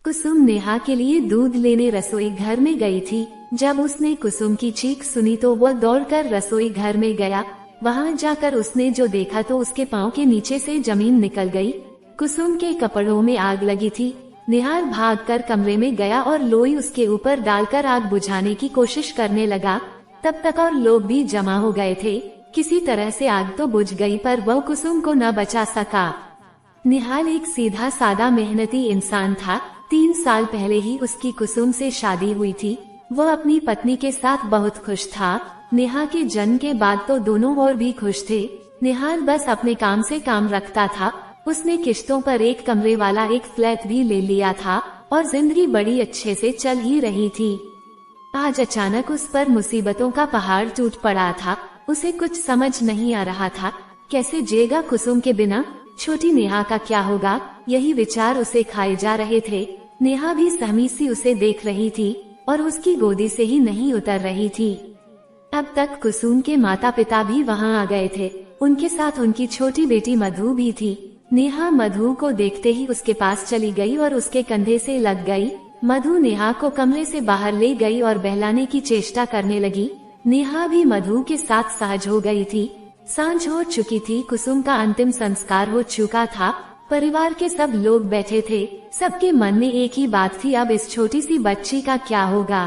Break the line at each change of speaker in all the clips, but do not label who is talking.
कुसुम नेहा के लिए दूध लेने रसोई घर में गई थी। जब उसने कुसुम की चीख सुनी तो वह दौड़कर रसोई घर में गया। वहां जाकर उसने जो देखा तो उसके पांव के नीचे से जमीन निकल गई। कुसुम के कपड़ों में आग लगी थी। निहाल भागकर कमरे में गया और लोई उसके ऊपर डालकर आग बुझाने की कोशिश करने लगा। तब तक और लोग भी जमा हो गए थे। किसी तरह से आग तो बुझ गई पर वह कुसुम को न बचा सका। निहाल एक सीधा सादा मेहनती इंसान था। 3 साल पहले ही उसकी कुसुम से शादी हुई थी। वह अपनी पत्नी के साथ बहुत खुश था। नेहा के जन्म के बाद तो दोनों और भी खुश थे। निहाल बस अपने काम से काम रखता था। उसने किश्तों पर एक कमरे वाला एक फ्लैट भी ले लिया था और जिंदगी बड़ी अच्छे से चल ही रही थी। आज अचानक उस पर मुसीबतों का पहाड़ टूट पड़ा था। उसे कुछ समझ नहीं आ रहा था, कैसे जिएगा कुसुम के बिना। छोटी नेहा का क्या होगा, यही विचार उसे खाए जा रहे थे। नेहा भी सहमी सी उसे देख रही थी और उसकी गोदी से ही नहीं उतर रही थी। अब तक कुसुम के माता पिता भी वहां आ गए थे। उनके साथ उनकी छोटी बेटी मधु भी थी। नेहा मधु को देखते ही उसके पास चली गई और उसके कंधे से लग गई। मधु नेहा को कमरे से बाहर ले गई और बहलाने की चेष्टा करने लगी। नेहा भी मधु के साथ सहज हो गई थी। सांझ हो चुकी थी। कुसुम का अंतिम संस्कार हो चुका था। परिवार के सब लोग बैठे थे। सबके मन में एक ही बात थी, अब इस छोटी सी बच्ची का क्या होगा।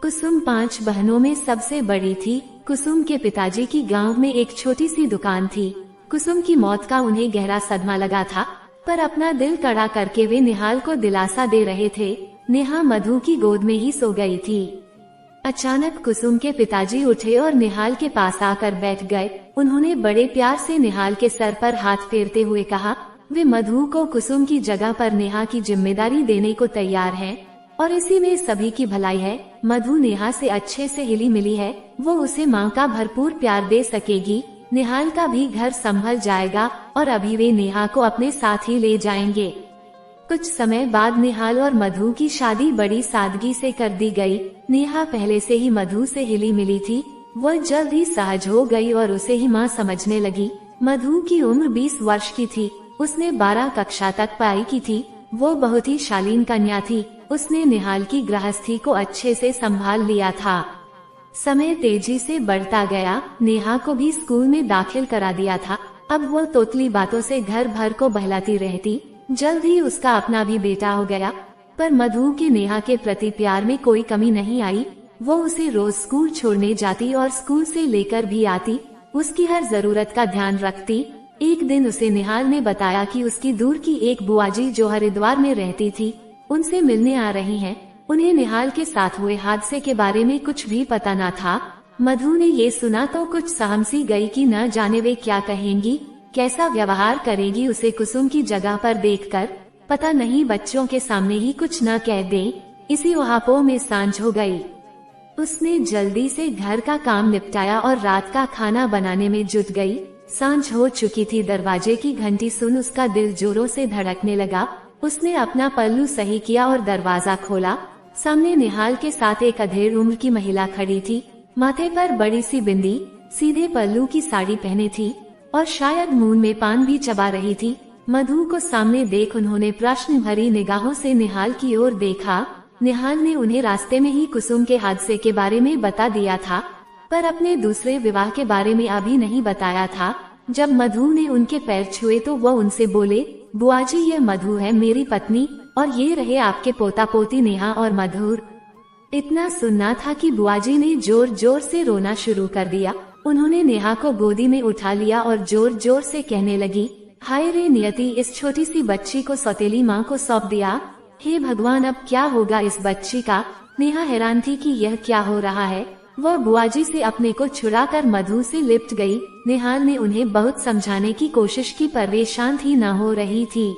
कुसुम 5 बहनों में सबसे बड़ी थी। कुसुम के पिताजी की गांव में एक छोटी सी दुकान थी। कुसुम की मौत का उन्हें गहरा सदमा लगा था, पर अपना दिल कड़ा करके वे निहाल को दिलासा दे रहे थे। नेहा मधु की गोद में ही सो गई थी। अचानक कुसुम के पिताजी उठे और निहाल के पास आकर बैठ गए। उन्होंने बड़े प्यार से निहाल के सर पर हाथ फेरते हुए कहा, वे मधु को कुसुम की जगह पर नेहा की जिम्मेदारी देने को तैयार हैं और इसी में सभी की भलाई है। मधु नेहा से अच्छे से हिली मिली है, वो उसे माँ का भरपूर प्यार दे सकेगी। निहाल का भी घर संभल जाएगा और अभी वे नेहा को अपने साथ ही ले जाएंगे। कुछ समय बाद निहाल और मधु की शादी बड़ी सादगी से कर दी गई। नेहा पहले से ही मधु से हिली मिली थी। वह जल्द ही सहज हो गई और उसे ही माँ समझने लगी। मधु की उम्र 20 वर्ष की थी। उसने 12 कक्षा तक पढ़ाई की थी। वो बहुत ही शालीन कन्या थी। उसने निहाल की गृहस्थी को अच्छे से संभाल लिया था। समय तेजी से बढ़ता गया। नेहा को भी स्कूल में दाखिल करा दिया था। अब वो तोतली बातों से घर भर को बहलाती रहती। जल्द ही उसका अपना भी बेटा हो गया। पर मधु के नेहा के प्रति प्यार में कोई कमी नहीं आई। वो उसे रोज स्कूल छोड़ने जाती और स्कूल से लेकर भी आती। उसकी हर जरूरत का ध्यान रखती। एक दिन उसे निहाल ने बताया कि उसकी दूर की एक बुआजी जो हरिद्वार में रहती थी, उनसे मिलने आ रही हैं। उन्हें निहाल के साथ हुए हादसे के बारे में कुछ भी पता न था। मधु ने ये सुना तो कुछ सहम सी गई कि न जाने वे क्या कहेंगी, कैसा व्यवहार करेगी उसे कुसुम की जगह पर देखकर। पता नहीं बच्चों के सामने ही कुछ न कह दे। इसी उहापों में सांझ हो गई। उसने जल्दी से घर का काम निपटाया और रात का खाना बनाने में जुट गई। सांझ हो चुकी थी। दरवाजे की घंटी सुन उसका दिल जोरों से धड़कने लगा। उसने अपना पल्लू सही किया और दरवाजा खोला। सामने निहाल के साथ एक अधेड़ उम्र की महिला खड़ी थी। माथे पर बड़ी सी बिंदी, सीधे पल्लू की साड़ी पहने थी और शायद मुंह में पान भी चबा रही थी। मधु को सामने देख उन्होंने प्रश्न भरी निगाहों से निहाल की ओर देखा। निहाल ने उन्हें रास्ते में ही कुसुम के हादसे के बारे में बता दिया था, पर अपने दूसरे विवाह के बारे में अभी नहीं बताया था। जब मधु ने उनके पैर छुए तो वह उनसे बोले, बुआजी ये मधु है मेरी पत्नी और ये रहे आपके पोता पोती नेहा और मधुर। इतना सुनना था कि बुआजी ने जोर जोर से रोना शुरू कर दिया। उन्होंने नेहा को गोदी में उठा लिया और जोर जोर से कहने लगी, हाय रे नियति, इस छोटी सी बच्ची को सौतेली माँ को सौंप दिया। हे भगवान, अब क्या होगा इस बच्ची का। नेहा हैरान थी कि यह क्या हो रहा है। वह बुआजी से अपने को छुड़ाकर मधु से लिपट गई। निहाल ने उन्हें बहुत समझाने की कोशिश की पर वे शांत ही न हो रही थी।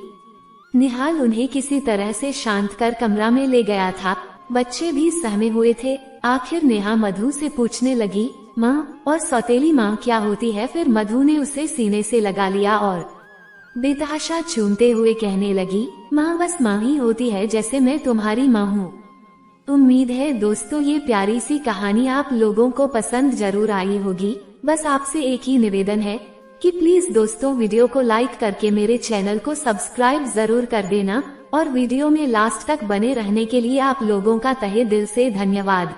निहाल उन्हें किसी तरह से शांत कर कमरा में ले गया था। बच्चे भी सहमे हुए थे। आखिर नेहा मधु से पूछने लगी, माँ और सौतेली माँ क्या होती है। फिर मधु ने उसे सीने से लगा लिया और बेतहाशा चूमते हुए कहने लगी, माँ बस माँ ही होती है, जैसे मैं तुम्हारी माँ हूँ। उम्मीद है दोस्तों ये प्यारी सी कहानी आप लोगों को पसंद जरूर आई होगी। बस आपसे एक ही निवेदन है कि प्लीज दोस्तों वीडियो को लाइक करके मेरे चैनल को सब्सक्राइब जरूर कर देना और वीडियो में लास्ट तक बने रहने के लिए आप लोगों का तहे दिल से धन्यवाद।